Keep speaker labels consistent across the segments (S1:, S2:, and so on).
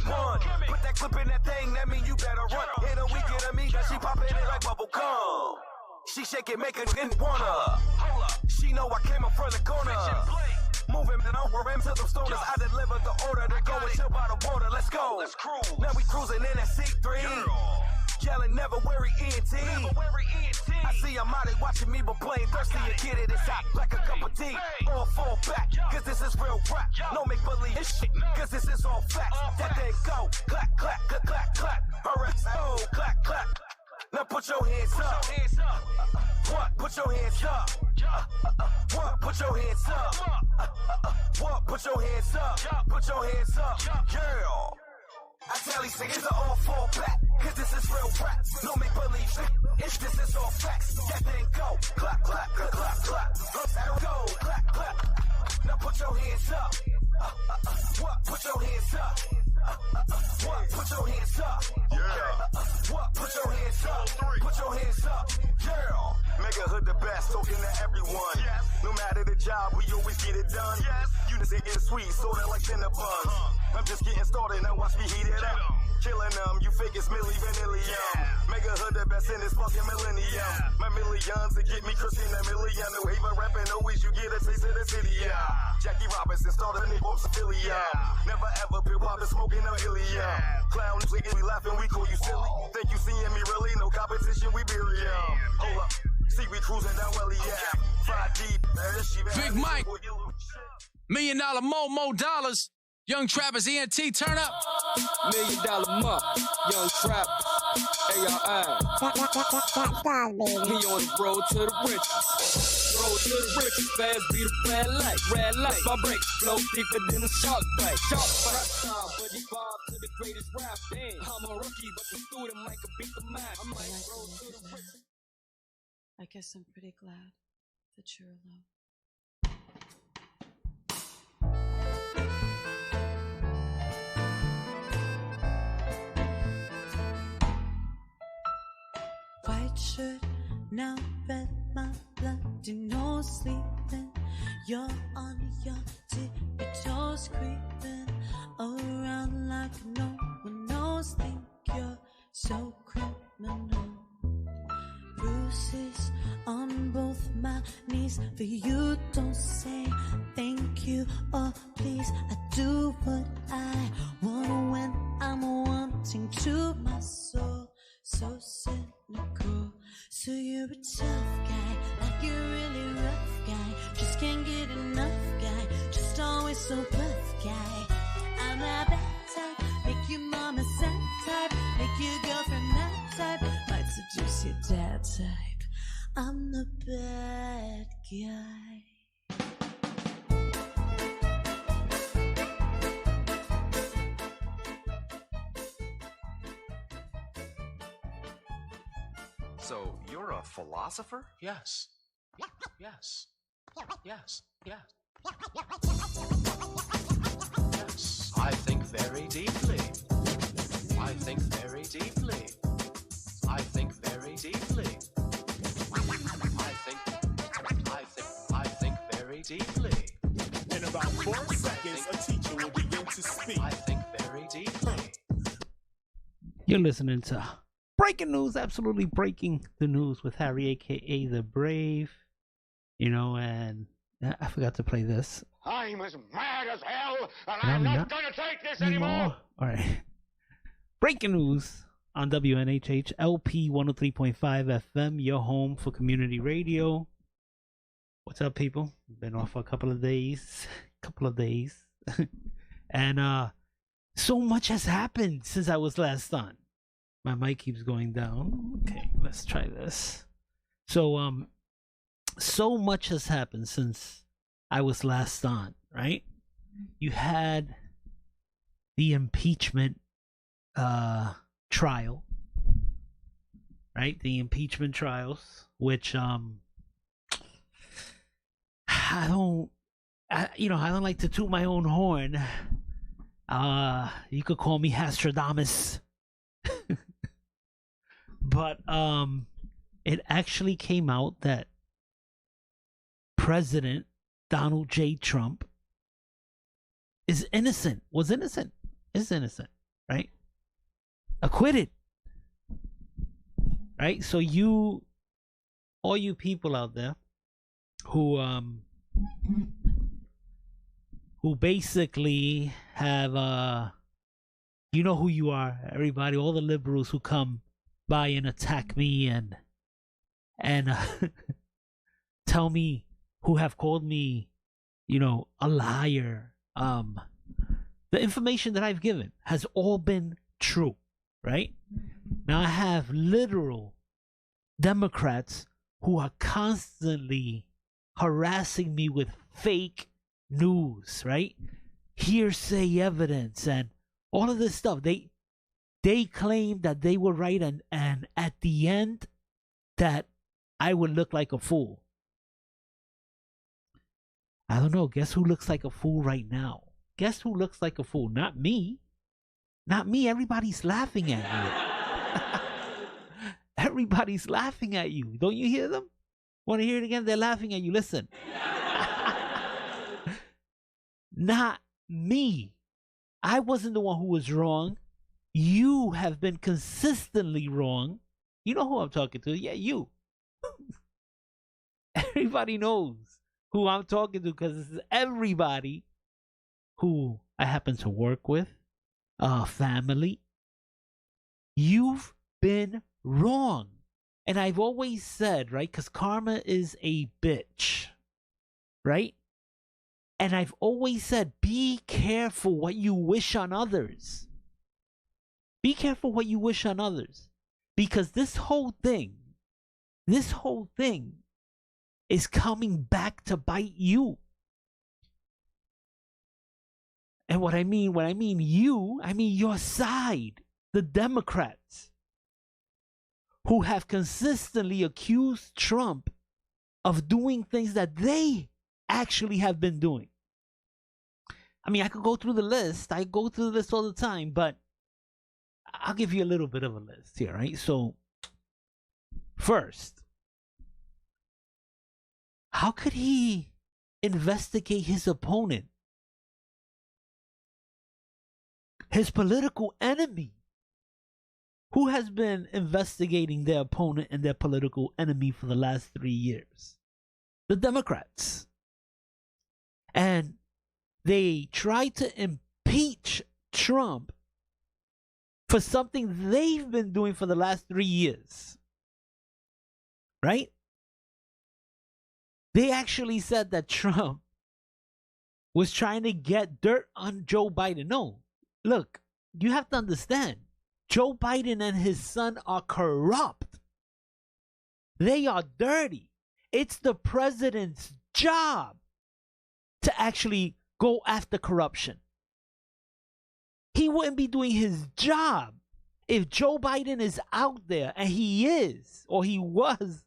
S1: number one. Put that clip in that thing, that mean you better run. Hit her, we get her, me, cause she poppin' it like bubble gum. She shake it, make it didn't wanna. She know I came up from the corner. Moving and over him to the stoners. I delivered the order to go and chill by the water. Let's go. Let's cruise. Now we cruising in that C3. Yelling never worry ENT. I see I'm out watching me, but playing thirsty and get it. It's hot like a cup of tea. All fall back, cause this is real rap. No make believe this shit, cause this is all facts. That thing go. Clack, clack, clack, clack, clack. Her ass, oh, clack, clack. Now put your hands up. What? Put your hands up. What? Put your hands up. What? Put your hands up. Put your hands up. Girl. I tell these niggas to all fall back, cause this is real rap. No make believe shit, it's this is all facts. That thing go. Clap, clap, clap, clap, clap. That'll go. Clap, clap. Now put your hands up. What? Put your hands up. What? Put your hands up. Yeah. What? Put your hands up. Put your hands up. Girl. Make a hood the best, talking to everyone. Yes. No matter the job, we always get it done. Yes. Unison get sweet, soda like cinnamon buns. I'm just getting started, now watch me heat it up. Killing them, you fake it's Milli Vanillium. Yeah. Make a hood the best in this fucking millennium. Yeah. My millions to get me Christian a million. No haven rapping, always you get a taste of the city. Yeah. Jackie Robinson started a nigga affiliate. Yeah. Never ever been poppin' smoking no Ilya. Yeah. Clown niggas, we laughing, we call you silly. Think you seeing me really? No competition, we bury ya. Hold up, see we cruising down Welly, yeah. 5 deep,
S2: Big Mike, $1 million more dollars. Young Trappers, ENT, turn up.
S3: $1 million month, Young Trap, ARI. He on the road to the riches. Road to the riches, fast beat a red light. My brakes flow deeper than a shark bite. Rap time, but he vibe to the greatest rap. I'm a rookie, but the student might could beat the match. I might roll to the riches.
S4: I guess I'm pretty glad that you're alone. White shirt, now red, my bloody nose sleeping. You're on your tippy toes, creeping around like no one knows. Think you're so criminal. Bruises on both my knees for you. Don't say thank you or please. I do what I want when I'm wanting to. My soul so cynical. So you're a tough guy, like you're really rough guy. Just can't get enough guy, just always so buff guy. I'm that bad type, make your mama sad type, make your girlfriend that type, might seduce your dad type. I'm the bad guy.
S5: So, you're a philosopher?
S2: Yes. Yes. Yes. Yes. Yes. I think very deeply. I think very deeply. I think very deeply. I think very deeply.
S6: In about 4 seconds, a teacher will begin to speak.
S2: I think very deeply.
S7: You're listening to Breaking News, absolutely breaking the news with Harry, aka The Brave. You know, and I forgot to play this.
S8: I'm as mad as hell, and I'm not gonna take this anymore.
S7: All right. Breaking news on WNHH LP 103.5 FM, your home for community radio. What's up, people? Been off for a couple of days. And so much has happened since I was last on. My mic keeps going down. Okay, let's try this. So much has happened since I was last on, right? You had the impeachment trial, right? The impeachment trials, which I don't like to toot my own horn. You could call me Hastradamus. But it actually came out that President Donald J. Trump is innocent. right? Acquitted. Right? So all you people out there who basically have you know who you are, everybody, all the liberals who come by and attack me and tell me, who have called me, you know, a liar. The information that I've given has all been true, right? Now I have literal Democrats who are constantly harassing me with fake news, right? Hearsay evidence and all of this stuff. They claim that they were right, and at the end that I would look like a fool. I don't know. Guess who looks like a fool right now? Guess who looks like a fool? Not me. Not me. Everybody's laughing at you. Everybody's laughing at you. Don't you hear them? Want to hear it again? They're laughing at you. Listen. Not me. I wasn't the one who was wrong. You have been consistently wrong. You know who I'm talking to. Yeah, you. Everybody knows who I'm talking to, because this is everybody who I happen to work with, family. You've been wrong. And I've always said, right, because karma is a bitch, right? And I've always said, be careful what you wish on others. Be careful what you wish on others. Because this whole thing is coming back to bite you. And what I mean you, I mean your side, the Democrats, who have consistently accused Trump of doing things that they actually have been doing. I mean, I could go through the list. I go through the list all the time, but I'll give you a little bit of a list here, right? So, first, how could he investigate his opponent, his political enemy, who has been investigating their opponent and their political enemy for the last 3 years? The Democrats. And they tried to impeach Trump for something they've been doing for the last 3 years. Right? They actually said that Trump was trying to get dirt on Joe Biden. No, look, you have to understand, Joe Biden and his son are corrupt. They are dirty. It's the president's job to actually go after corruption. He wouldn't be doing his job if Joe Biden is out there, and he is, or he was.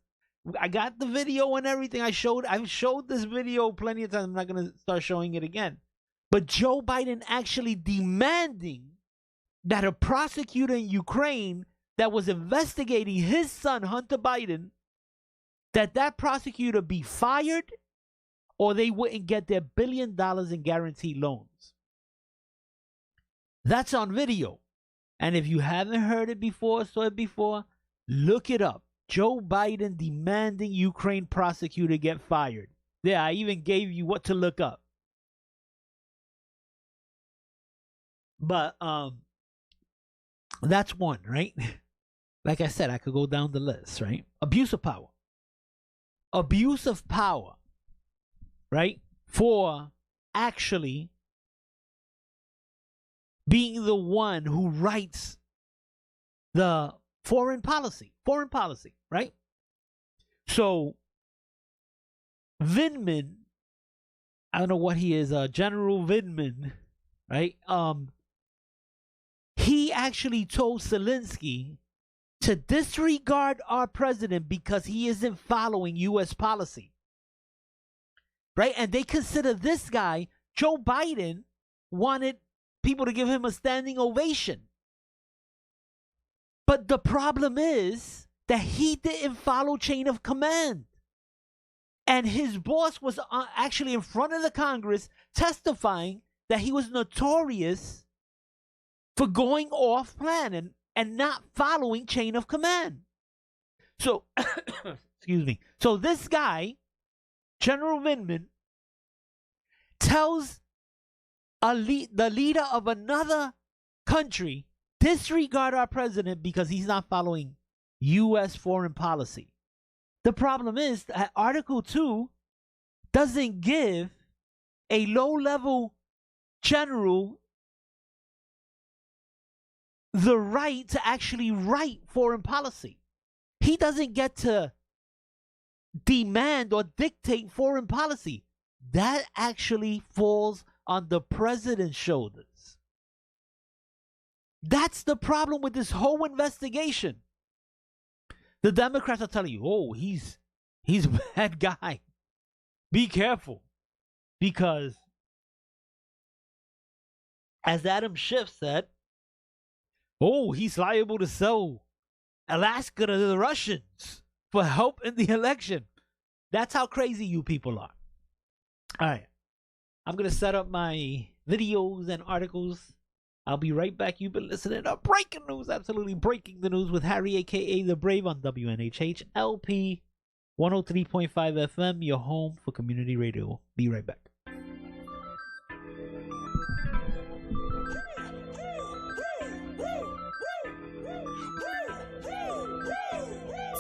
S7: I got the video and everything. I've showed this video plenty of times. I'm not going to start showing it again. But Joe Biden actually demanding that a prosecutor in Ukraine that was investigating his son, Hunter Biden, that prosecutor be fired, or they wouldn't get their $1 billion in guaranteed loans. That's on video. And if you haven't heard it before, saw it before, look it up. Joe Biden demanding Ukraine prosecutor get fired. Yeah, I even gave you what to look up. But that's one, right? Like I said, I could go down the list, right? Abuse of power. Abuse of power, right? For actually being the one who writes the foreign policy, right? So Vindman, I don't know what he is, General Vindman, right? He actually told Zelensky to disregard our president because he isn't following U.S. policy, right? And they consider this guy, Joe Biden, wanted people to give him a standing ovation. But the problem is that he didn't follow chain of command. And his boss was actually in front of the Congress testifying that he was notorious for going off plan and not following chain of command. So, excuse me. So this guy, General Vindman, tells the leader of another country, disregard our president because he's not following U.S. foreign policy. The problem is that Article 2 doesn't give a low-level general the right to actually write foreign policy. He doesn't get to demand or dictate foreign policy. That actually falls on the president's shoulders. That's the problem with this whole investigation. The Democrats are telling you, oh, he's a bad guy. Be careful. Because, as Adam Schiff said, oh, he's liable to sell Alaska to the Russians for help in the election. That's how crazy you people are. All right. I'm going to set up my videos and articles. I'll be right back. You've been listening to Breaking News, absolutely breaking the news with Harry, a.k.a. The Brave, on WNHH LP 103.5 FM, your home for community radio. Be right back.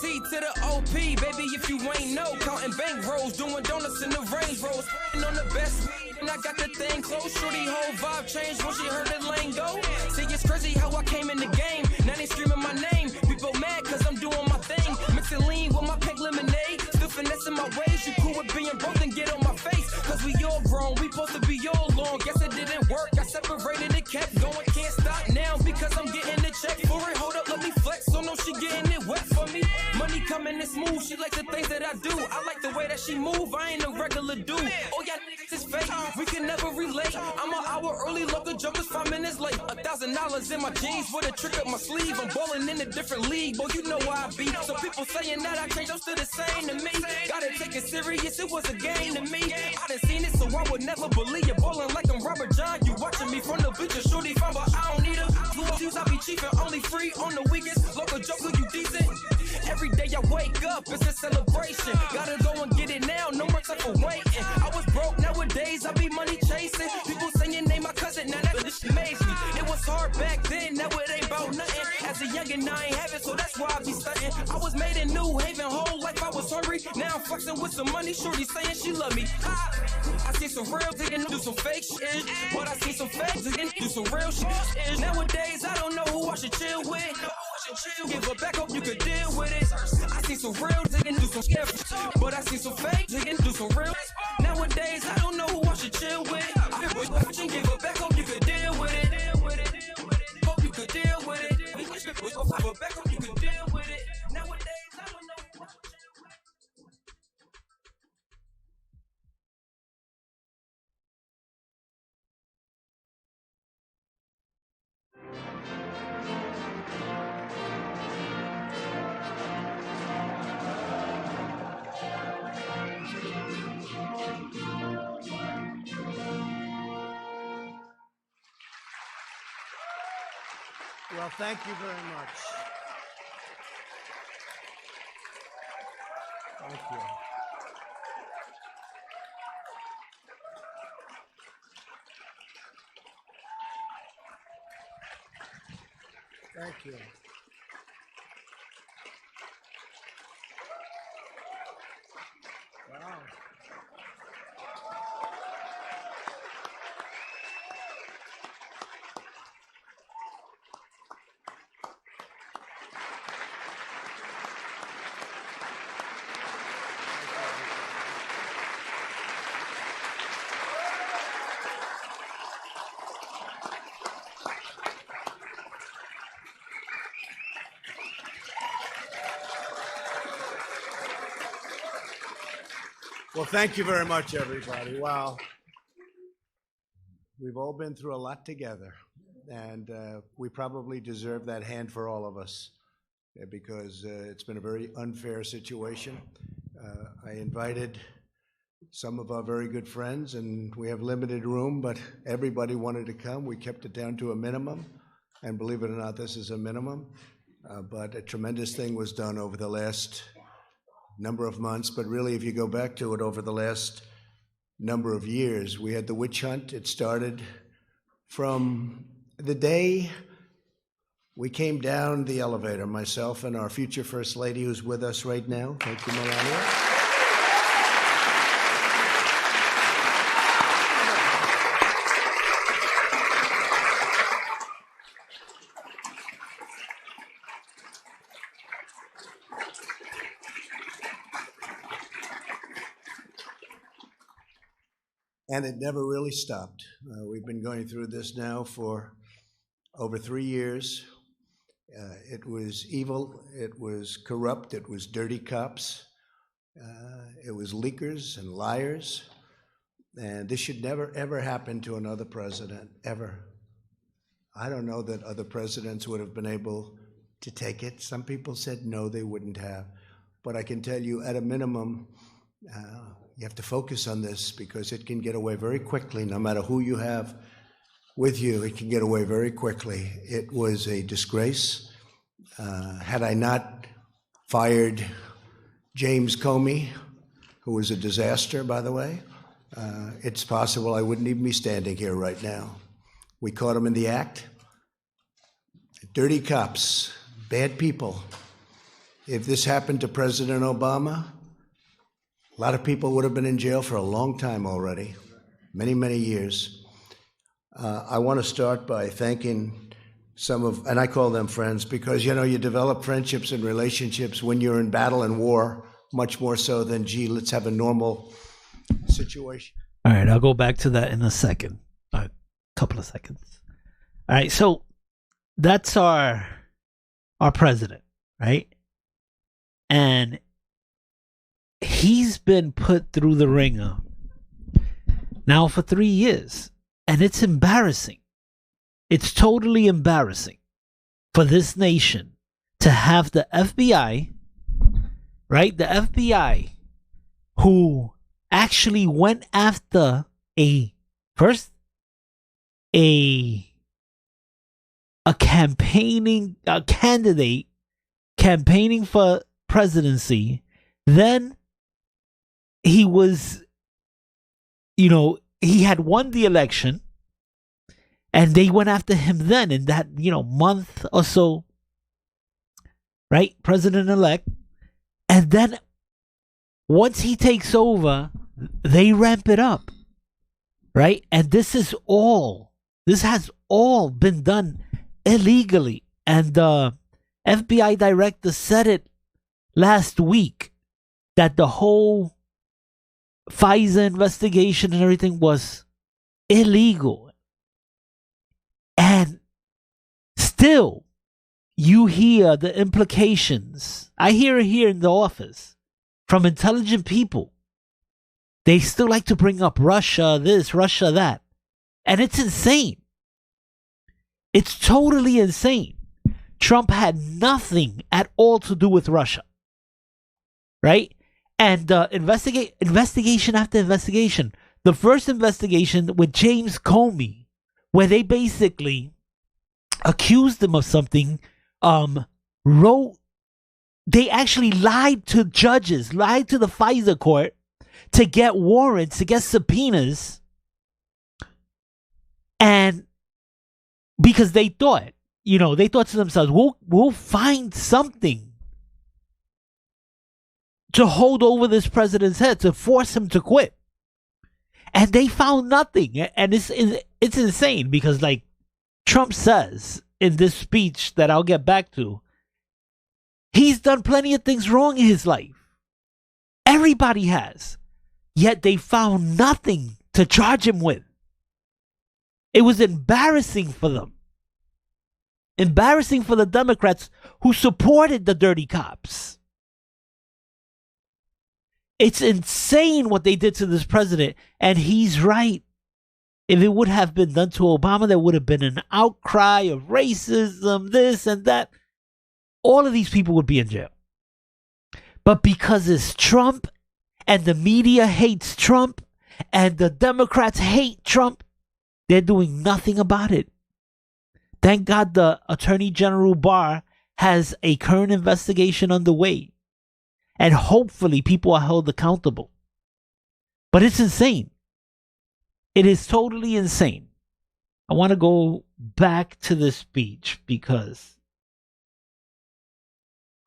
S9: T to the OP, baby, if you ain't know, counting bank rolls, doing donuts in the Range Rolls, on the best weed, and I got the thing close. Shorty whole vibe changed when she heard the lane go. See, it's crazy how I came in the game. Now they screaming my name. People mad cause I'm doing my thing. Mixing lean with my pink lemonade. Still finessing my ways. You cool with being broke and get on my face. Cause we all grown, we supposed to be all long. Guess it didn't work. I separated and kept going. Can't stop now because I'm getting the check for it. Hold up, let me flex. So no, she getting it wet for me. Money coming in smooth. She like the things that I do. I like the way that she move. I ain't a regular dude. Oh yeah, is fake. We can never relate. I'm an hour early, local jokers 5 minutes late. $1,000 in my jeans with a trick up my sleeve. I'm balling in a different league, boy, you know why I be. So people saying that I changed, I'm still the same to me. Gotta take it serious, it was a game to me. I done seen it, so I would never believe you. Balling like I'm Robert John, you watching me from the bleachers. Shorty fine, but I don't need her. Shoes, I be cheap and only free on the weekends. Local joker, you decent. Every day I wake up, it's a celebration. Gotta go and get it now, no more time for waiting. I was broke, nowadays I be money chasing. People saying name my cousin, now that shit amazed me. It was hard back then, now it ain't about nothing. As a youngin', I ain't have it, so that's why I be stunting. I was made in New Haven, whole life I was hungry. Now I'm flexing with some money, shorty saying she love me. I see some real digging, do some fake shit. But I see some fake digging, do some real shit. Nowadays I don't know who I should chill with. Give her back, hope you could deal with it. I see some real digging, do some scary, but I see some fake digging, do some real. Nowadays, I don't know who I should chill with. Give her back, hope you could deal with it. Hope you could deal with it. Give her back, hope you could deal with it. Nowadays, I don't know who I should chill with.
S10: Well, thank you very much. Thank you. Thank you. Wow. Well, thank you very much, everybody. Wow. We've all been through a lot together, and we probably deserve that hand for all of us because it's been a very unfair situation. I invited some of our very good friends, and we have limited room, but everybody wanted to come. We kept it down to a minimum, And believe it or not, this is a minimum, but a tremendous thing was done over the last number of months. But really, if you go back to it, over the last number of years, we had the witch hunt. It started from the day we came down the elevator, myself and our future First Lady, who's with us right now. Thank you, Melania. And it never really stopped. We've been going through this now for over 3 years. It was evil, it was corrupt, it was dirty cops, it was leakers and liars. And this should never, ever happen to another president, ever. I don't know that other presidents would have been able to take it. Some people said no, they wouldn't have. But I can tell you, at a minimum, you have to focus on this because it can get away very quickly. No matter who you have with you, it can get away very quickly. It was a disgrace. Had I not fired James Comey, who was a disaster, by the way, it's possible I wouldn't even be standing here right now. We caught him in the act. Dirty cops, bad people. If this happened to President Obama, a lot of people would have been in jail for a long time already, many, many years. I want to start by thanking some of, and I call them friends, because, you know, you develop friendships and relationships when you're in battle and war, much more so than, gee, let's have a normal situation.
S7: All right, I'll go back to that in a second, a couple of seconds. All right, so that's our president, right? And he's been put through the ringer now for 3 years, and it's embarrassing. It's totally embarrassing for this nation to have the FBI, right? The FBI, who actually went after a candidate campaigning for presidency. Then he was, you know, he had won the election, and they went after him then in that, you know, month or so, right? President-elect. And then once he takes over, they ramp it up, right? And this has all been done illegally. And the FBI director said it last week that the whole FISA investigation and everything was illegal. And still, you hear the implications. I hear it here in the office from intelligent people. They still like to bring up Russia this, Russia that. And it's insane. It's totally insane. Trump had nothing at all to do with Russia. Right? And investigation after investigation. The first investigation with James Comey, where they basically accused him of something, they actually lied to judges, lied to the FISA court to get warrants, to get subpoenas. And because they thought, they thought to themselves, we'll find something to hold over this president's head, to force him to quit. And they found nothing. And it's insane because, like Trump says in this speech that I'll get back to, he's done plenty of things wrong in his life. Everybody has. Yet they found nothing to charge him with. It was embarrassing for them. Embarrassing for the Democrats who supported the dirty cops. It's insane what they did to this president. And he's right. If it would have been done to Obama, there would have been an outcry of racism, this and that. All of these people would be in jail. But because it's Trump, and the media hates Trump, and the Democrats hate Trump, they're doing nothing about it. Thank God the Attorney General Barr has a current investigation underway. And hopefully people are held accountable. But it's insane. It is totally insane. I want to go back to the speech because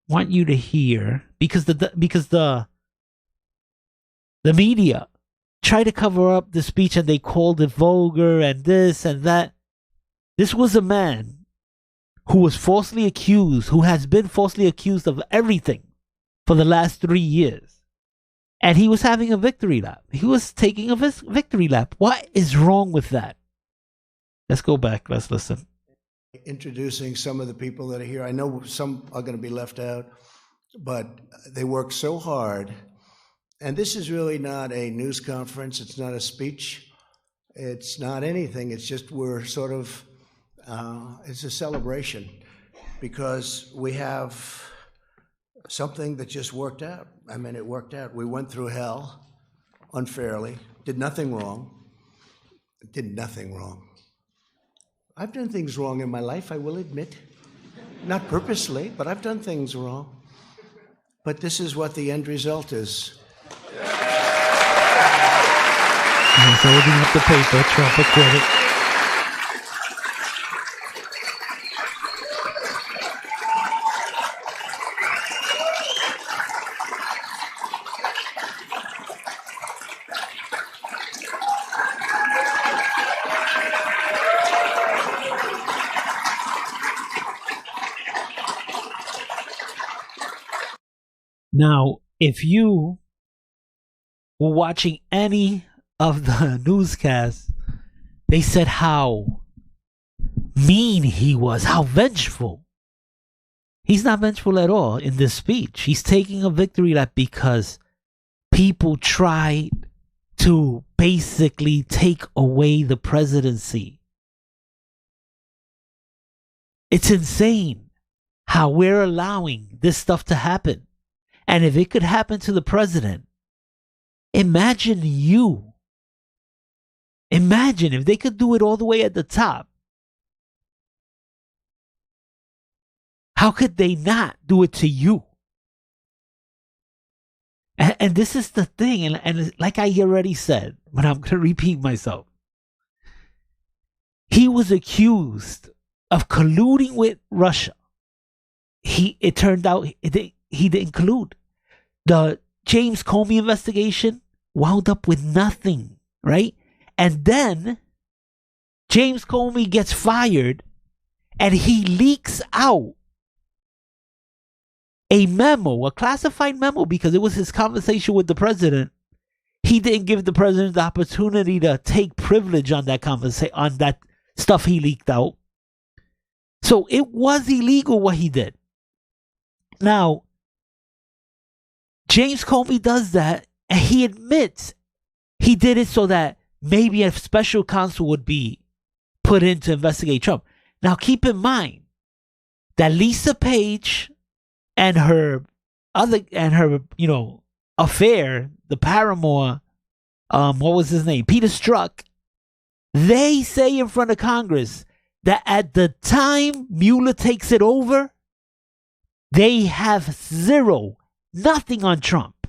S7: I want you to hear, because the media tried to cover up the speech and they called it vulgar and this and that. This was a man who was falsely accused, who has been falsely accused of everything for the last 3 years. And he was having a victory lap. He was taking a victory lap. What is wrong with that? Let's go back. Let's listen.
S10: Introducing some of the people that are here. I know some are going to be left out, but they work so hard. And this is really not a news conference. It's not a speech. It's not anything. It's just we're sort of, it's a celebration because we have something that just worked out. I mean, it worked out. We went through hell unfairly, did nothing wrong, did nothing wrong. I've done things wrong in my life, I will admit. Not purposely, but I've done things wrong. But this is what the end result is.
S7: He's holding up the paper, Trump acquitted. Now, if you were watching any of the newscasts, they said how mean he was, how vengeful. He's not vengeful at all in this speech. He's taking a victory lap because people tried to basically take away the presidency. It's insane how we're allowing this stuff to happen. And if it could happen to the president, imagine you. Imagine if they could do it all the way at the top. How could they not do it to you? And this is the thing, and like I already said, but I'm going to repeat myself. He was accused of colluding with Russia. It turned out he didn't collude. The James Comey investigation wound up with nothing, right? And then James Comey gets fired and he leaks out a memo, a classified memo, because it was his conversation with the president. He didn't give the president the opportunity to take privilege on that conversation, on that stuff he leaked out. So it was illegal what he did. Now, James Comey does that, and he admits he did it so that maybe a special counsel would be put in to investigate Trump. Now, keep in mind that Lisa Page and her affair, the paramour, what was his name? Peter Strzok, they say in front of Congress that at the time Mueller takes it over, they have nothing on Trump.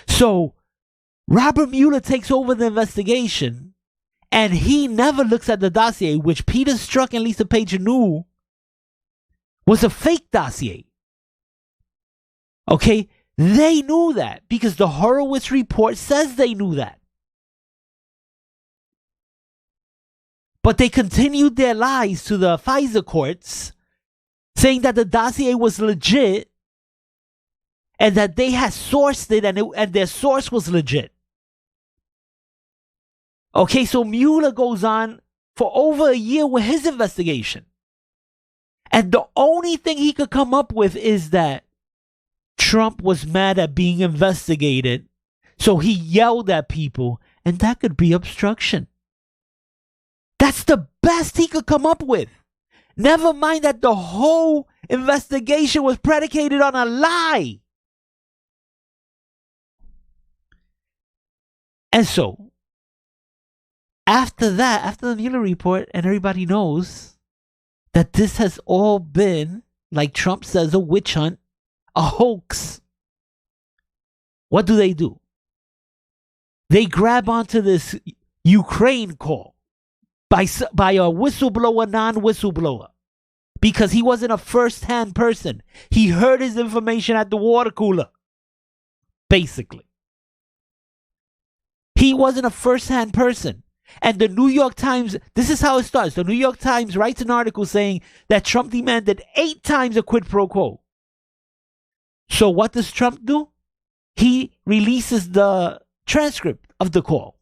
S7: So Robert Mueller takes over the investigation and he never looks at the dossier, which Peter Strzok and Lisa Page knew was a fake dossier. Okay? They knew that because the Horowitz report says they knew that. But they continued their lies to the FISA courts, saying that the dossier was legit and that they had sourced it and their source was legit. Okay, so Mueller goes on for over a year with his investigation. And the only thing he could come up with is that Trump was mad at being investigated, so he yelled at people, and that could be obstruction. That's the best he could come up with. Never mind that the whole investigation was predicated on a lie. And so, after that, after the Mueller report, and everybody knows that this has all been, like Trump says, a witch hunt, a hoax, what do? They grab onto this Ukraine call by a whistleblower, non-whistleblower, because he wasn't a first-hand person. He heard his information at the water cooler, basically. He wasn't a first-hand person. And the New York Times, this is how it starts. The New York Times writes an article saying that Trump demanded 8 times a quid pro quo. So what does Trump do? He releases the transcript of the call.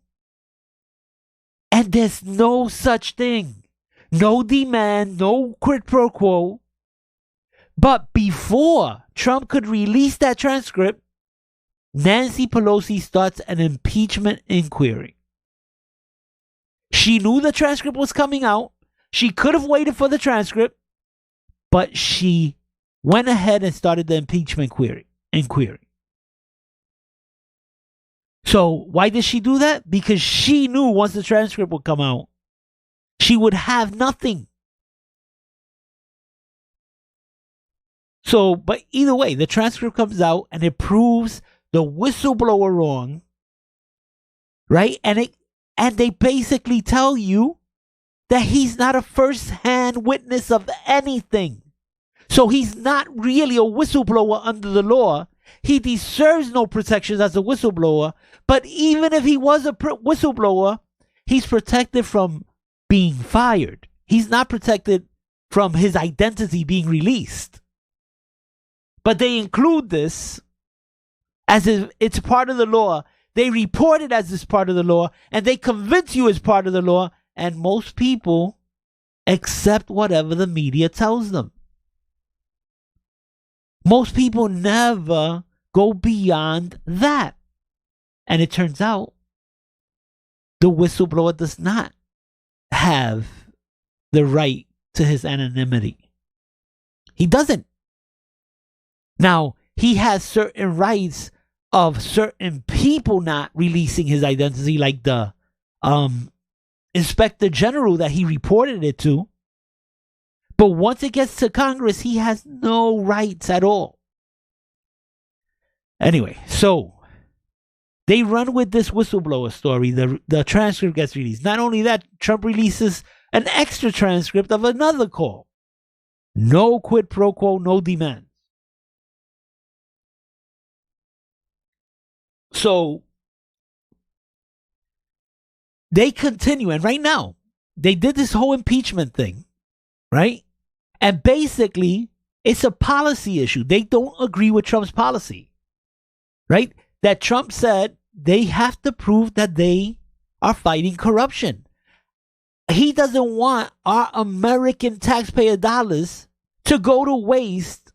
S7: And there's no such thing. No demand, no quid pro quo. But before Trump could release that transcript, Nancy Pelosi starts an impeachment inquiry. She knew the transcript was coming out. She could have waited for the transcript, but she went ahead and started the impeachment inquiry. So why did she do that? Because she knew once the transcript would come out, she would have nothing. So, but either way, the transcript comes out and it proves the whistleblower wrong, right? And they basically tell you that he's not a first-hand witness of anything. So he's not really a whistleblower under the law. He deserves no protections as a whistleblower. But even if he was a whistleblower, he's protected from being fired. He's not protected from his identity being released. But they include this as if it's part of the law. They report it as it's part of the law, and they convince you it's part of the law, and most people accept whatever the media tells them. Most people never go beyond that. And it turns out the whistleblower does not have the right to his anonymity. He doesn't. Now, he has certain rights of certain people not releasing his identity, like the inspector general that he reported it to. But once it gets to Congress, he has no rights at all. Anyway, so they run with this whistleblower story. The transcript gets released. Not only that, Trump releases an extra transcript of another call. No quid pro quo, no demands. So they continue, and right now they did this whole impeachment thing, right? And basically it's a policy issue. They don't agree with Trump's policy, right? That Trump said they have to prove that they are fighting corruption. He doesn't want our American taxpayer dollars to go to waste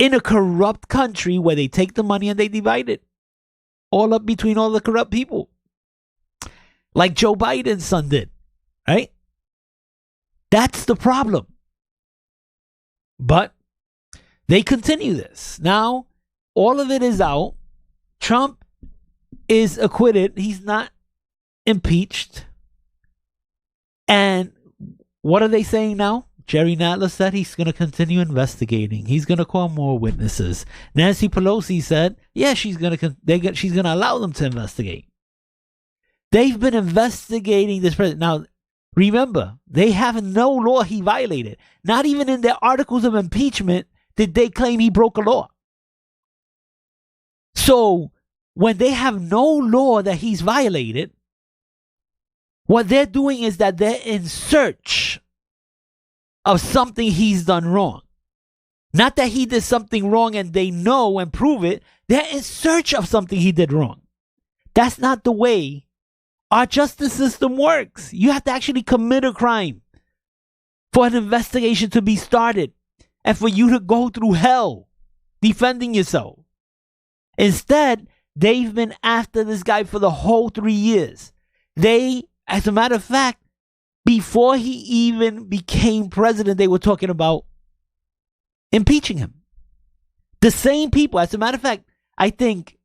S7: in a corrupt country where they take the money and they divide it all up between all the corrupt people, like Joe Biden's son did, right? That's the problem. But they continue this. Now, all of it is out. Trump is acquitted. He's not impeached. And what are they saying now? Jerry Nadler said he's going to continue investigating. He's going to call more witnesses. Nancy Pelosi said, yeah, she's going to allow them to investigate. They've been investigating this president. Now, remember, they have no law he violated. Not even in their articles of impeachment did they claim he broke a law. So, when they have no law that he's violated, what they're doing is that they're in search of something he's done wrong. Not that he did something wrong and they know and prove it. They're in search of something he did wrong. That's not the way our justice system works. You have to actually commit a crime for an investigation to be started and for you to go through hell defending yourself. Instead, they've been after this guy for the whole 3 years. They, as a matter of fact, before he even became president, they were talking about impeaching him. The same people, as a matter of fact, I think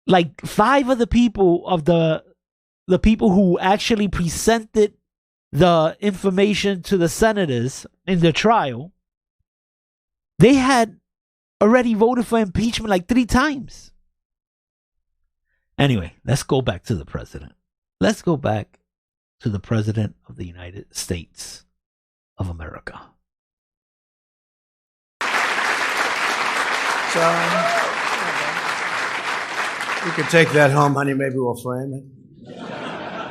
S7: like 5 of the people who actually presented the information to the senators in the trial, they had already voted for impeachment like 3 times. Anyway, let's go back to the president. Let's go back to the President of the United States of America.
S10: So, you can take that home, honey. Maybe we'll frame it.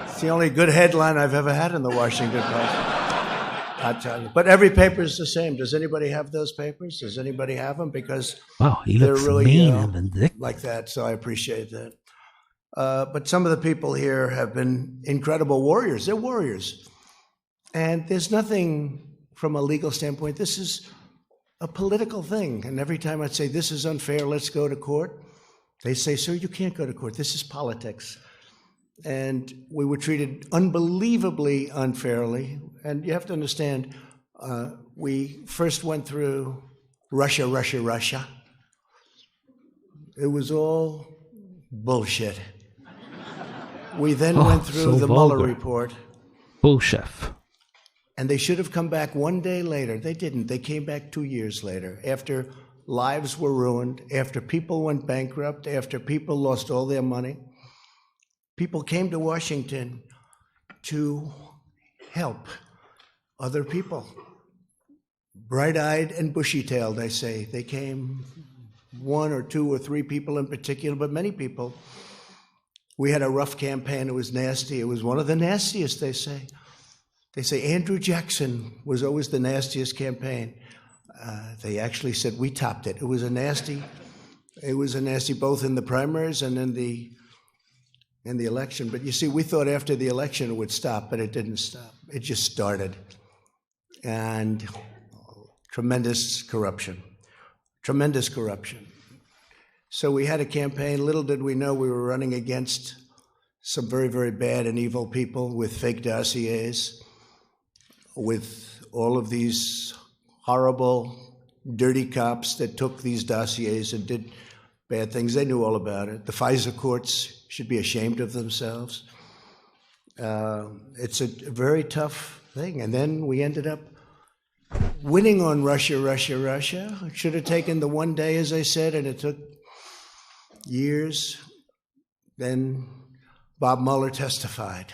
S10: It's the only good headline I've ever had in the Washington Post. I'll tell you. But every paper is the same. Does anybody have those papers? Does anybody have them? Because
S7: wow, he
S10: they're
S7: looks
S10: really
S7: mean and vindictive
S10: like that. So I appreciate that. But some of the people here have been incredible warriors. They're warriors. And there's nothing from a legal standpoint. This is a political thing. And every time I'd say, this is unfair, let's go to court, they say, sir, you can't go to court. This is politics. And we were treated unbelievably unfairly. And you have to understand, we first went through Russia. It was all bullshit. We then went through the Mueller report.
S7: Bullshit.
S10: And they should have come back one day later. They didn't. They came back 2 years later, after lives were ruined, after people went bankrupt, after people lost all their money. People came to Washington to help other people. Bright-eyed and bushy-tailed, I say. They came, 1 or 2 or 3 people in particular, but many people. We had a rough campaign. It was nasty. It was one of the nastiest, they say. They say Andrew Jackson was always the nastiest campaign. They actually said we topped it. It was a nasty both in the primaries and in the election. But you see, we thought after the election it would stop, but it didn't stop. It just started. And tremendous corruption. So we had a campaign. Little did we know we were running against some very, very bad and evil people with fake dossiers, with all of these horrible, dirty cops that took these dossiers and did bad things. They knew all about it. The FISA courts should be ashamed of themselves. It's a very tough thing. And then we ended up winning on Russia. It should have taken the one day, as I said, and it took years. Then Bob Mueller testified.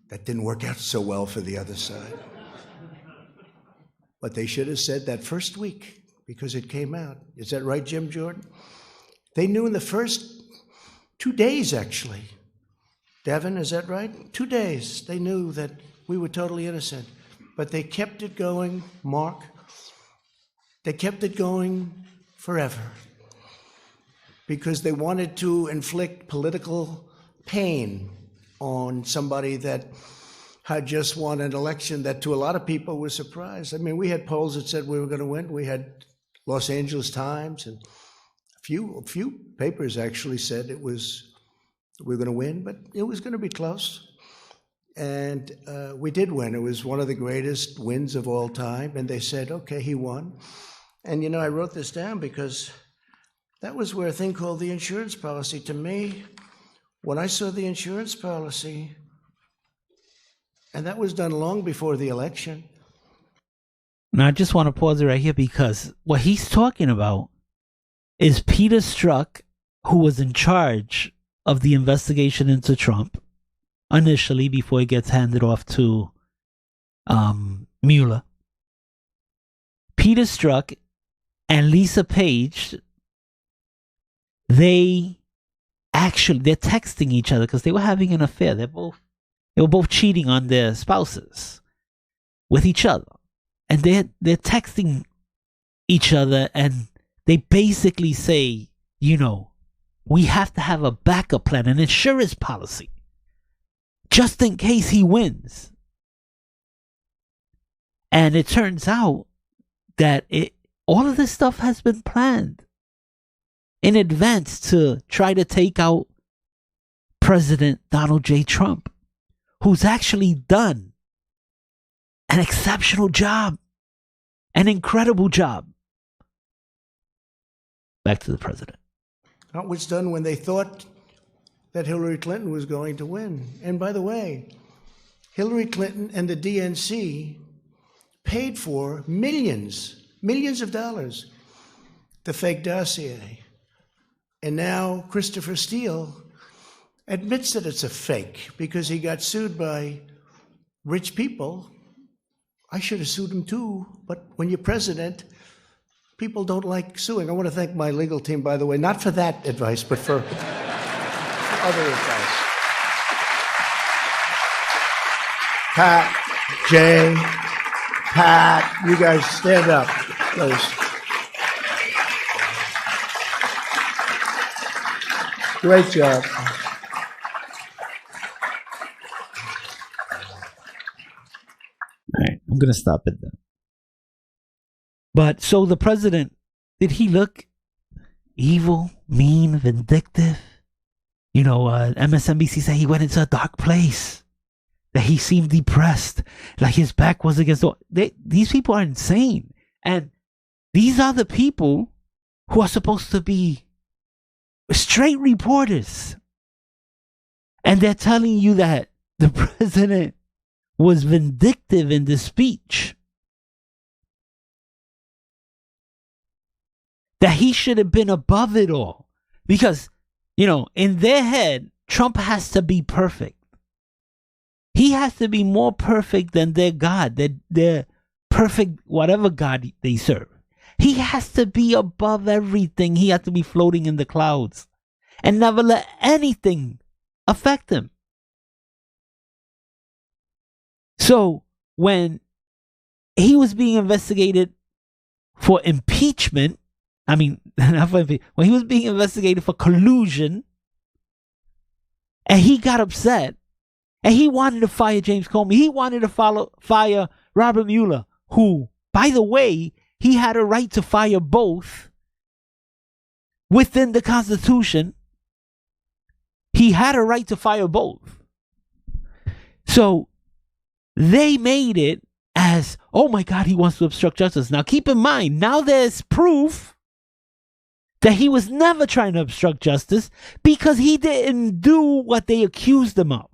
S10: That didn't work out so well for the other side. But they should have said that first week, because it came out. Is that right, Jim Jordan? They knew in the first 2 days, actually. Devin, is that right? 2 days, they knew that we were totally innocent. But they kept it going, Mark. They kept it going forever. Because they wanted to inflict political pain on somebody that had just won an election that to a lot of people was surprised. I mean, we had polls that said we were going to win. We had Los Angeles Times and a few papers actually said we were going to win, but it was going to be close. And we did win. It was one of the greatest wins of all time. And they said, okay, he won. And, you know, I wrote this down because that was where a thing called the insurance policy, to me, when I saw the insurance policy, and that was done long before the election.
S7: Now, I just want to pause it right here because what he's talking about is Peter Strzok, who was in charge of the investigation into Trump initially before it gets handed off to Mueller. Peter Strzok and Lisa Page, they're texting each other because they were having an affair. They were both cheating on their spouses with each other. And they're texting each other and they basically say, you know, we have to have a backup plan, an insurance policy, just in case he wins. And it turns out that all of this stuff has been planned in advance to try to take out President Donald J. Trump, who's actually done an exceptional job, an incredible job. Back to the president.
S10: That was done when they thought that Hillary Clinton was going to win. And by the way, Hillary Clinton and the DNC paid for millions of dollars, the fake dossier. And now Christopher Steele admits that it's a fake because he got sued by rich people. I should have sued him too, but when you're president, people don't like suing. I want to thank my legal team, by the way, not for that advice, but for other advice. Pat, Jay, Pat, you guys stand up, please. Great job.
S7: All right, I'm going to stop it then. But so the president, did he look evil, mean, vindictive? You know, MSNBC said he went into a dark place, that he seemed depressed, like his back was against the... These people are insane. And these are the people who are supposed to be straight reporters. And they're telling you that the president was vindictive in the speech. That he should have been above it all. Because, you know, in their head, Trump has to be perfect. He has to be more perfect than their God, their perfect, whatever God they serve. He has to be above everything. He has to be floating in the clouds and never let anything affect him. So when he was being investigated for impeachment, I mean, when he was being investigated for collusion, and he got upset, and he wanted to fire James Comey, he wanted to fire Robert Mueller, who, by the way, he had a right to fire both within the Constitution. He had a right to fire both. So they made it as, oh my God, he wants to obstruct justice. Now keep in mind, now there's proof that he was never trying to obstruct justice because he didn't do what they accused him of.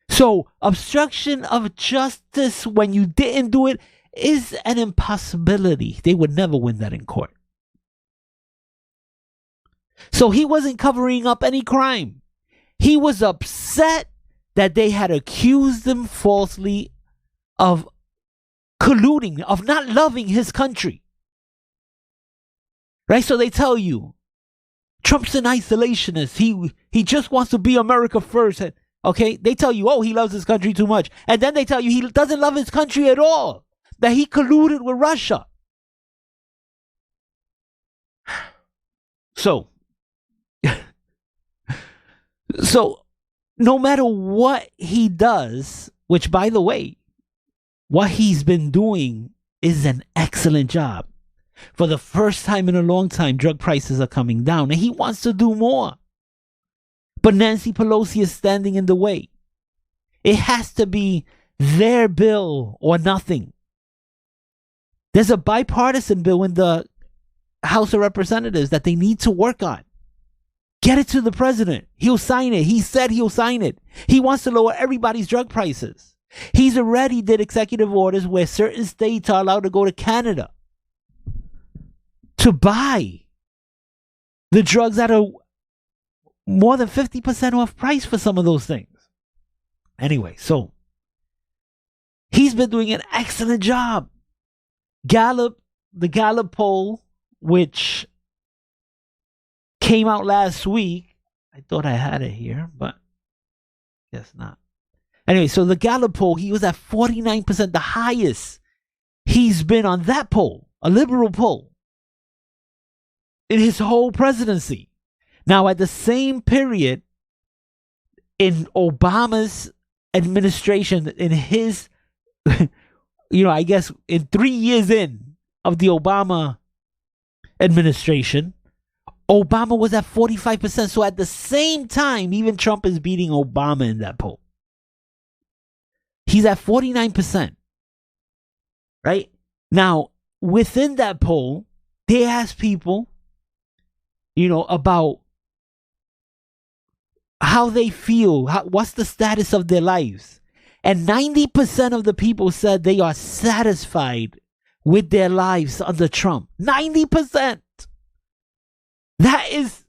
S7: So obstruction of justice when you didn't do it is an impossibility. They would never win that in court. So he wasn't covering up any crime. He was upset that they had accused him falsely of colluding, of not loving his country. Right? So they tell you, Trump's an isolationist. He just wants to be America first. Okay? They tell you, oh, he loves his country too much. And then they tell you he doesn't love his country at all. That he colluded with Russia. So no matter what he does, which by the way, what he's been doing is an excellent job. For the first time in a long time, drug prices are coming down, and he wants to do more. But Nancy Pelosi is standing in the way. It has to be their bill or nothing. There's a bipartisan bill in the House of Representatives that they need to work on. Get it to the president. He'll sign it. He said he'll sign it. He wants to lower everybody's drug prices. He's already did executive orders where certain states are allowed to go to Canada to buy the drugs at a more than 50% off price for some of those things. Anyway, so he's been doing an excellent job. The Gallup poll, which came out last week. I thought I had it here, but guess not. Anyway, so the Gallup poll, he was at 49%, the highest he's been on that poll, a liberal poll, in his whole presidency. Now, at the same period, in Obama's administration, in his, I guess in 3 years in of the Obama administration, Obama was at 45%. So at the same time, even Trump is beating Obama in that poll. He's at 49%. Right? Now, within that poll, they asked people, about how they feel, what's the status of their lives. And 90% of the people said they are satisfied with their lives under Trump. 90%. That is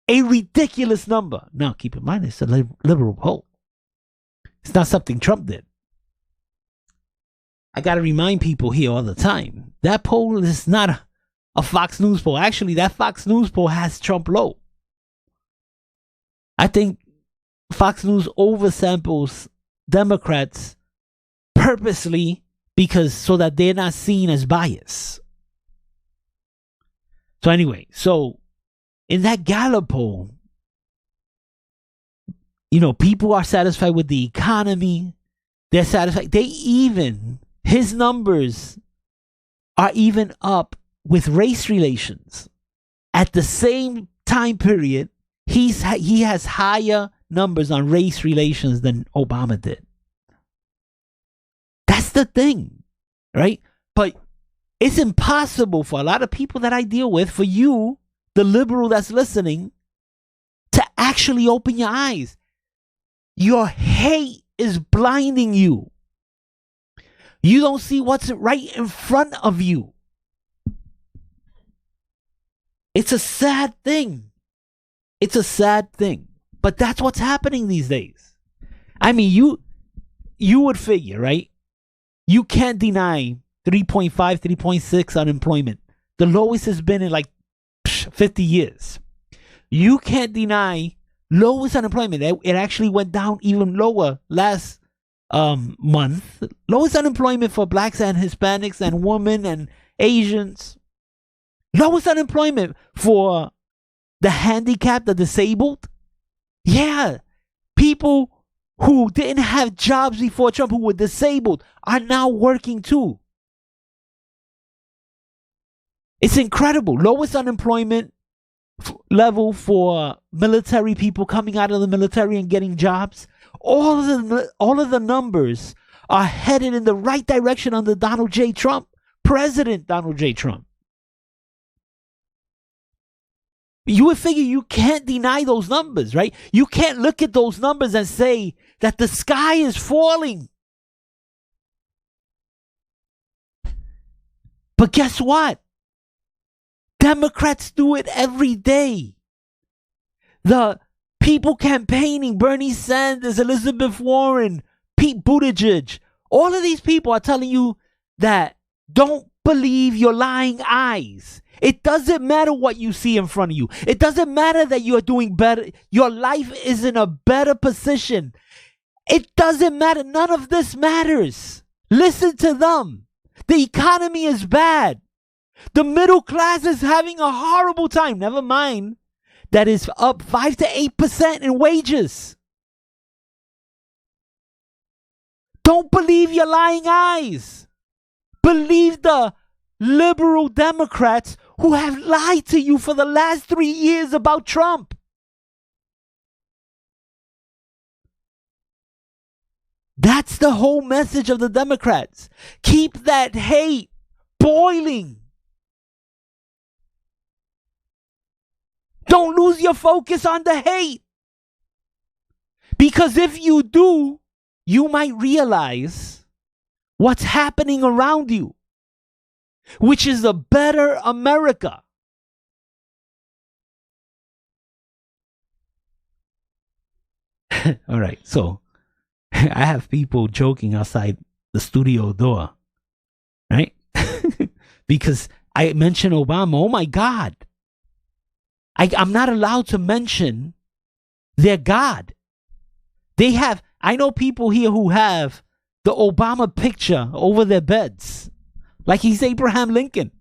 S7: a ridiculous number. Now, keep in mind, it's a liberal poll. It's not something Trump did. I got to remind people here all the time, that poll is not a Fox News poll. Actually, that Fox News poll has Trump low. I think Fox News oversamples Democrats purposely so that they're not seen as biased. So anyway, in that Gallup poll, people are satisfied with the economy. They're satisfied. His numbers are even up with race relations. At the same time period, he has higher numbers on race relations than Obama did. That's the thing, right? But it's impossible for a lot of people that I deal with, for you, the liberal that's listening, to actually open your eyes. Your hate is blinding you. You don't see what's right in front of you. It's a sad thing. It's a sad thing. But that's what's happening these days. I mean, you would figure, right? You can't deny 3.5, 3.6 unemployment. The lowest has been in like 50 years. You can't deny lowest unemployment. It actually went down even lower last month. Lowest unemployment for blacks and Hispanics and women and Asians. Lowest unemployment for the handicapped, the disabled. Yeah, people who didn't have jobs before Trump, who were disabled, are now working too. It's incredible. Lowest unemployment level for military people coming out of the military and getting jobs. All of the numbers are headed in the right direction under Donald J. Trump, President Donald J. Trump. You would figure you can't deny those numbers, right? You can't look at those numbers and say that the sky is falling. But guess what? Democrats do it every day. The people campaigning, Bernie Sanders, Elizabeth Warren, Pete Buttigieg, all of these people are telling you that don't believe your lying eyes. It doesn't matter what you see in front of you. It doesn't matter that you are doing better. Your life is in a better position. It doesn't matter. None of this matters. Listen to them. The economy is bad. The middle class is having a horrible time. Never mind that it's up 5 to 8% in wages. Don't believe your lying eyes. Believe the liberal Democrats who have lied to you for the last 3 years about Trump. That's the whole message of the Democrats. Keep that hate boiling. Don't lose your focus on the hate. Because if you do, you might realize what's happening around you, which is a better America. All right, so I have people joking outside the studio door, right? Because I mentioned Obama. Oh my God. I'm not allowed to mention their God. I know people here who have the Obama picture over their beds, like he's Abraham Lincoln.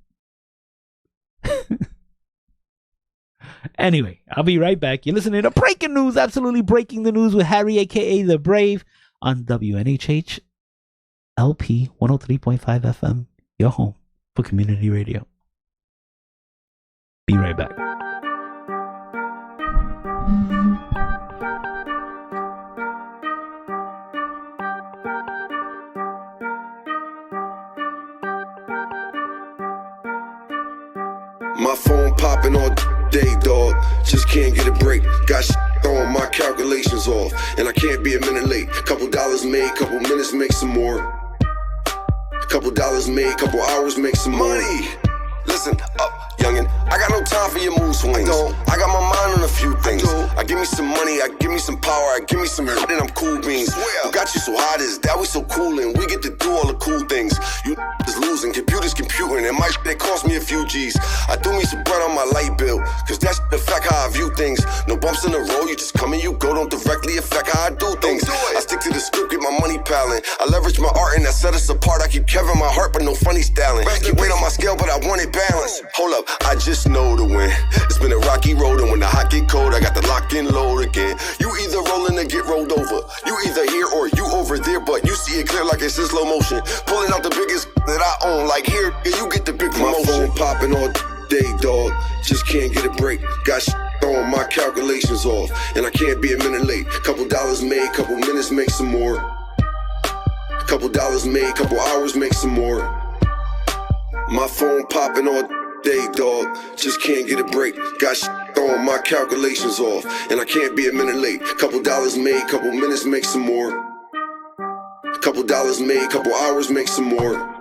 S7: Anyway, I'll be right back. You're listening to Breaking News, absolutely breaking the news with Harry, a.k.a. The Brave, on WNHH LP 103.5 FM, your home for community radio. Be right back.
S11: My phone popping all day, dog. Just can't get a break. Got throwing my calculations off, and I can't be a minute late. Couple dollars made, couple minutes make some more. Couple dollars made, couple hours make some money. Listen up, youngin', I got no time for your mood swings. I got my mind on a few things. I give me some money, I give me some power, I give me some hurt, and I'm cool beans. Who got you so hot is that we so cool, and we get to do all the cool things. You is losing, computers computing, and my shit cost me a few G's. I threw me some bread on my light bill, cause that shit affect how I view things. No bumps in the road, you just come and you go, don't directly affect how I do things. I stick to the script, get my money palin'. I leverage my art and that set us apart. I keep Kevin my heart, but no funny styling. Keep weight on my scale, but I want it balanced. Hold up, I just know to win. It's been a rocky road, and when the hot get cold, I got the lock and load again. You either rollin' or get rolled over. You either here or you over there, but you see it clear like it's in slow motion. Pulling out the biggest that I own, like here, you get the big promotion. My phone popping all day, dog. Just can't get a break. Got shit throwing my calculations off, and I can't be a minute late. Couple dollars made, couple minutes make some more. Couple dollars made, couple hours make some more. My phone popping all day, dog. Just can't get a break. Got shit throwing my calculations off, and I can't be a minute late. Couple dollars made, couple minutes make some more. Couple dollars made, couple hours make some more.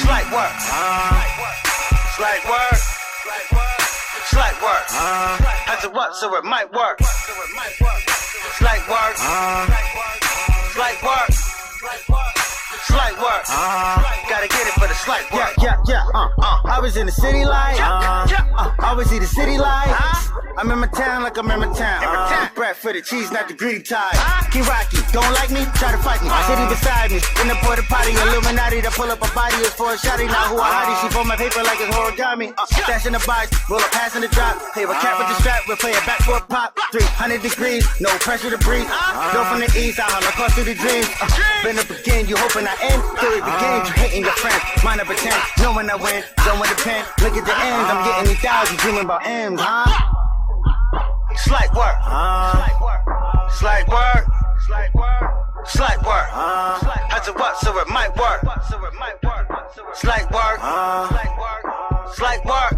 S1: Slight work. Slight work. Slight work. Has to work, so it might work. Slight work. Slight work. Slight work. Gotta get it for the slight work. I was in the city life. I was in the city life. I'm in my town like I'm in my town. Bread for the cheese, not the greedy type. Keep rocky, don't like me, try to fight me. City beside me, in the porta potty, Illuminati to pull up a body is for a shotty. Now who I hottie, she fold my paper like it's origami. Stash in the box, roll a pass in the drop. Play with cap with the strap, we'll play it back for a pop. 300 degrees, no pressure to breathe. Go from the east, I holler across through the dreams. Been up again, you hoping I end. Till it begins, you hating your friends. Mine up pretend, knowing I win, don't win the pen. Look at the ends, I'm getting these thousands, dreaming about M's, Slight work. Slight work. Slight work. Has to work, so it might work. Slight work. Slight work.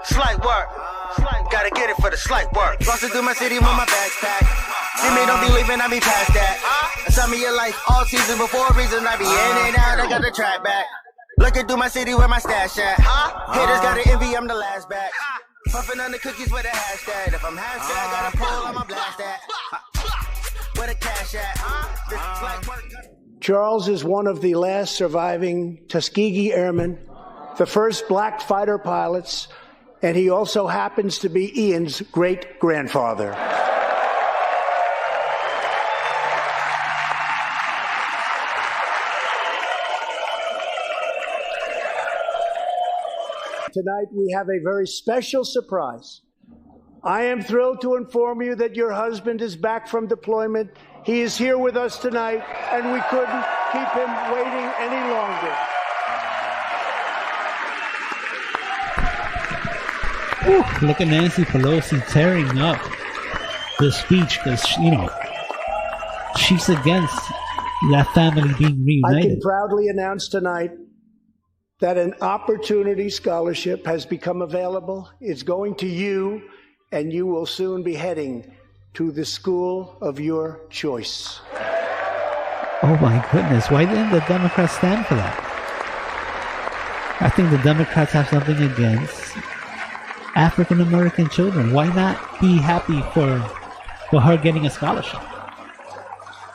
S1: Slight work. Gotta get it for the slight work. Crossing through my city with my backpack. See me, don't be leaving, I be past that. Some of your life, all season before reason. I be in and out, I got the track back. Looking through my city where my stash at. Haters gotta envy, I'm the last back. Puffing on the cookies with a hashtag. If I'm hashtag, got a pole, I'ma blast that. Where the cash at? This is like work.
S10: Charles is one of the last surviving Tuskegee Airmen, the first black fighter pilots, and he also happens to be Ian's great-grandfather. Tonight we have a very special surprise. I am thrilled to inform you that your husband is back from deployment. He is here with us tonight, and we couldn't keep him waiting any longer.
S7: Ooh, look at Nancy Pelosi tearing up the speech because, you know, she's against that family being reunited.
S10: I can proudly announce tonight that an opportunity scholarship has become available. It's going to you, and you will soon be heading to the school of your choice.
S7: Oh my goodness, why didn't the Democrats stand for that? I think the Democrats have something against African American children. Why not be happy for her getting a scholarship?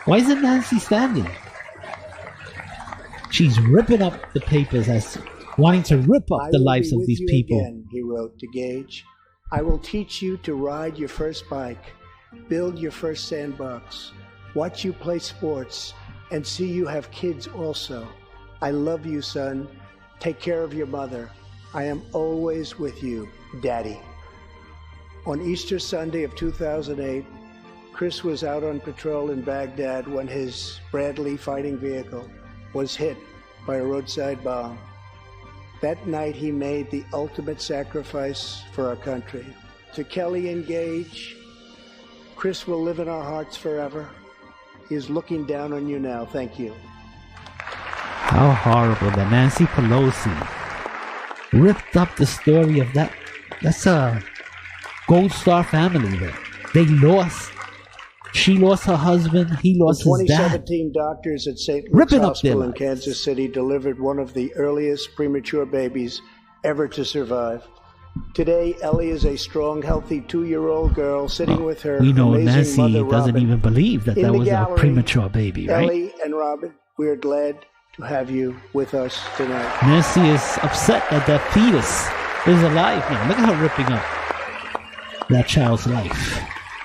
S7: Why isn't Nancy standing? She's ripping up the papers as wanting to rip up the lives of these people.
S10: Again, he wrote to Gage. I will teach you to ride your first bike, build your first sandbox, watch you play sports, and see you have kids also. I love you, son. Take care of your mother. I am always with you, Daddy. On Easter Sunday of 2008, Chris was out on patrol in Baghdad when his Bradley fighting vehicle was hit by a roadside bomb. That night he made the ultimate sacrifice for our country. To Kelly and Gage, Chris will live in our hearts forever. He is looking down on you now. Thank you.
S7: How horrible that Nancy Pelosi ripped up the story of that. That's a Gold Star family there. They lost. She lost her husband. He lost his dad.
S10: 2017, doctors at St. Luke's
S7: Ripping up their
S10: Hospital in
S7: lives.
S10: Kansas City delivered one of the earliest premature babies ever to survive. Today, Ellie is a strong, healthy 2-year-old girl sitting with her
S7: We know
S10: amazing
S7: Nancy
S10: mother,
S7: doesn't
S10: Robin.
S7: even believe that
S10: In
S7: that
S10: the
S7: was a
S10: gallery,
S7: premature baby, right?
S10: Ellie and Robin, we are glad to have you with us tonight.
S7: Nancy is upset that that fetus is alive now. Look at her ripping up that child's life.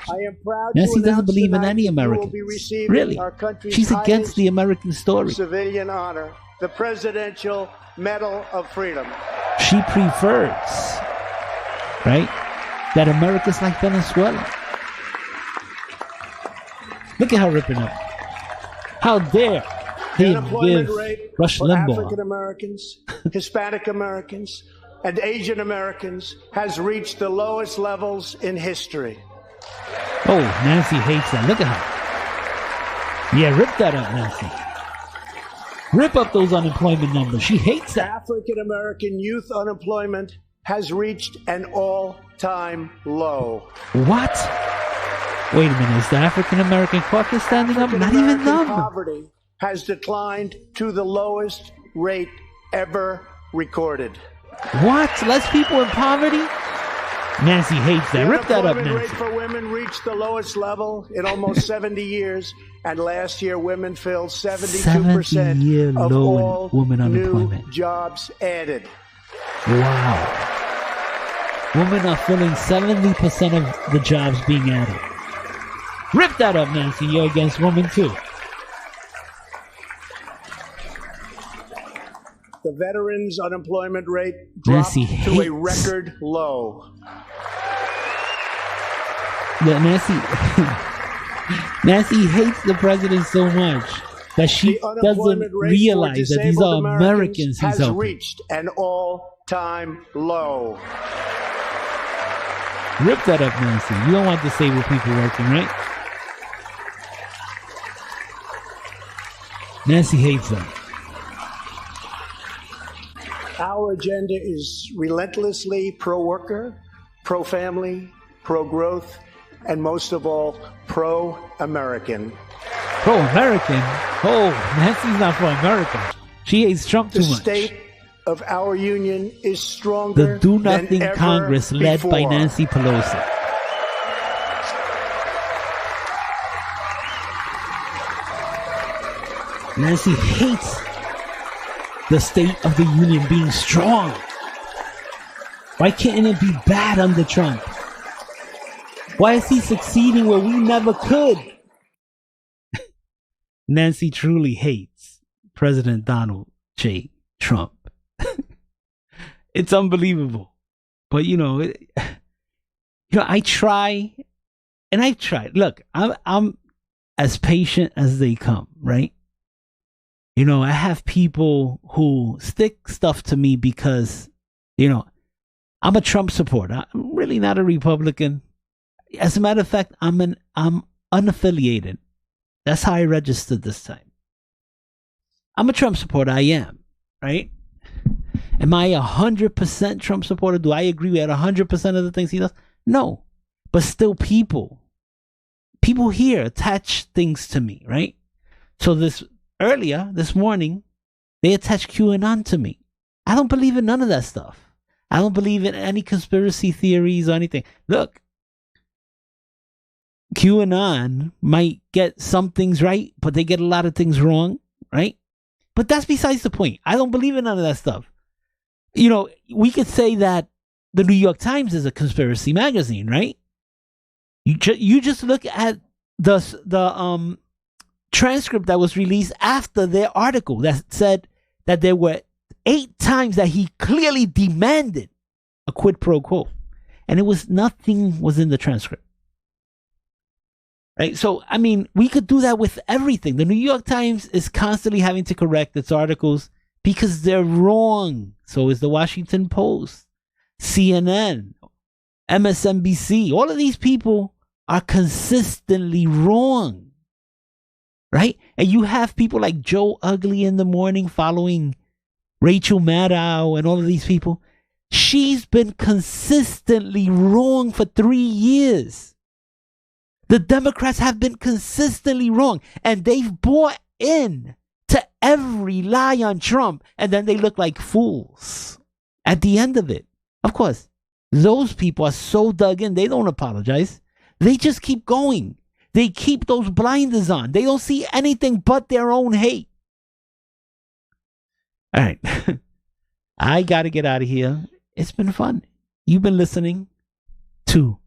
S10: I am proud
S7: Nancy
S10: to
S7: doesn't
S10: announce
S7: believe in
S10: tonight
S7: any
S10: that you will
S7: Americans.
S10: be receiving
S7: Really.
S10: our country's
S7: She's against
S10: highest
S7: the American story.
S10: civilian honor, the Presidential Medal of Freedom.
S7: She prefers, right, that America's like Venezuela. Look at her ripping up. How dare
S10: The
S7: he
S10: unemployment
S7: give
S10: rate
S7: Rush
S10: for
S7: Limbaugh.
S10: African Americans, Hispanic Americans, and Asian Americans has reached the lowest levels in history.
S7: Oh, Nancy hates that. Look at her. Yeah, rip that up, Nancy. Rip up those unemployment numbers. She hates that.
S10: African American youth unemployment has reached an all-time low.
S7: What? Wait a minute. Is the African American caucus standing up? Not even
S10: African-American
S7: them.
S10: poverty has declined to the lowest rate ever recorded.
S7: What? Less people in poverty? Nancy hates that.
S10: The
S7: Rip that up,
S10: unemployment rate
S7: Nancy.
S10: for women reached the lowest level in almost 70 years, and last year women filled 72%
S7: 70-year
S10: of
S7: low
S10: all
S7: in woman
S10: new
S7: unemployment.
S10: jobs added.
S7: Wow. Women are filling 70% of the jobs being added. Rip that up, Nancy. You're against women too.
S10: The veterans' unemployment rate dropped
S7: Nancy
S10: to a
S7: hates-
S10: record low.
S7: Yeah, Nancy hates the president so much that she
S10: The
S7: doesn't
S10: unemployment rate
S7: realize
S10: for
S7: that these
S10: disabled
S7: are Americans he's
S10: has
S7: helping.
S10: reached an all-time low.
S7: Rip that up, Nancy. You don't want disabled people working, right? Nancy hates them.
S10: Our agenda is relentlessly pro-worker, pro-family, pro-growth, and most of all, pro-American.
S7: Pro-American? Oh, Nancy's not for America. She hates Trump too
S10: The
S7: much.
S10: state of our union is stronger
S7: The Do
S10: than
S7: Nothing
S10: ever
S7: Congress led by
S10: before.
S7: Nancy Pelosi. Nancy hates the state of the union being strong. Why can't it be bad under Trump? Why is he succeeding where we never could? Nancy truly hates President Donald J. Trump. It's unbelievable. But I try, and I've tried. Look, I'm as patient as they come, right? I have people who stick stuff to me because, I'm a Trump supporter. I'm really not a Republican. As a matter of fact, I'm unaffiliated. That's how I registered this time. I'm a Trump supporter. I am, right? Am I 100% Trump supporter? Do I agree with 100% of the things he does? No. But still people here attach things to me, right? So this morning, they attached QAnon to me. I don't believe in none of that stuff. I don't believe in any conspiracy theories or anything. Look, QAnon might get some things right, but they get a lot of things wrong, right? But that's besides the point. I don't believe in none of that stuff. We could say that the New York Times is a conspiracy magazine, right? You just look at the transcript that was released after their article that said that there were 8 times that he clearly demanded a quid pro quo, and nothing was in the transcript. Right? So, we could do that with everything. The New York Times is constantly having to correct its articles because they're wrong. So is the Washington Post, CNN, MSNBC. All of these people are consistently wrong, right? And you have people like Joe Ugly in the morning following Rachel Maddow and all of these people. She's been consistently wrong for 3 years. The Democrats have been consistently wrong, and they've bought in to every lie on Trump, and then they look like fools at the end of it. Of course, those people are so dug in, they don't apologize. They just keep going. They keep those blinders on. They don't see anything but their own hate. All right. I got to get out of here. It's been fun. You've been listening to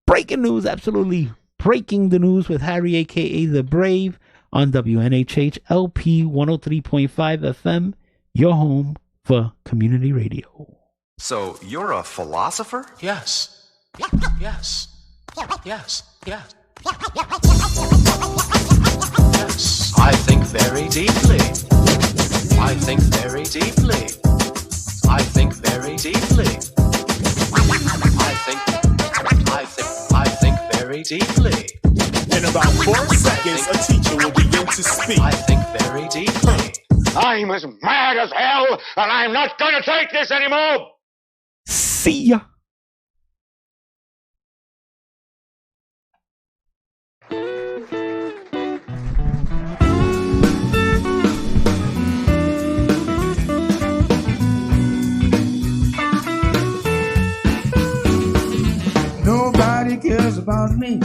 S7: Breaking News, absolutely breaking the news with Harry, a.k.a. The Brave, on WNHH LP 103.5 FM, your home for community radio.
S5: So you're a philosopher?
S2: Yes. Yes. Yes. Yes. Yes.
S5: I think very deeply. I think very deeply. I think very deeply. I think very deeply.
S6: In about 4 seconds, a teacher will begin to speak.
S5: I think very deeply.
S8: I'm as mad as hell, and I'm not gonna take this anymore!
S7: See ya.
S12: Nobody cares about me.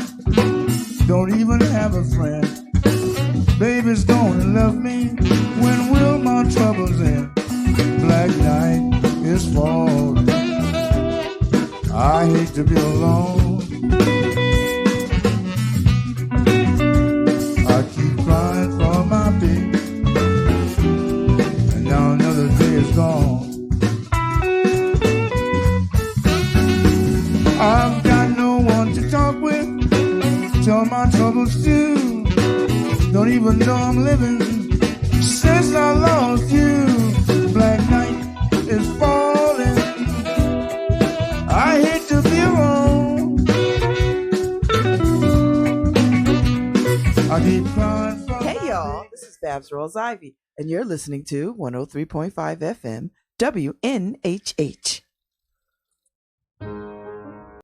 S12: Don't even have a friend. Baby's gonna love me. When will my troubles end? Black night is falling. I hate to be alone. I keep crying for my baby, and now another day is gone. I've got no one to talk with, tell my troubles to. Don't even know I'm living since I lost you. Black night is falling. I hate to be alone. I keep crying for
S13: Hey y'all, this is Babs Rolls Ivy, and you're listening to 103.5 FM WNHH.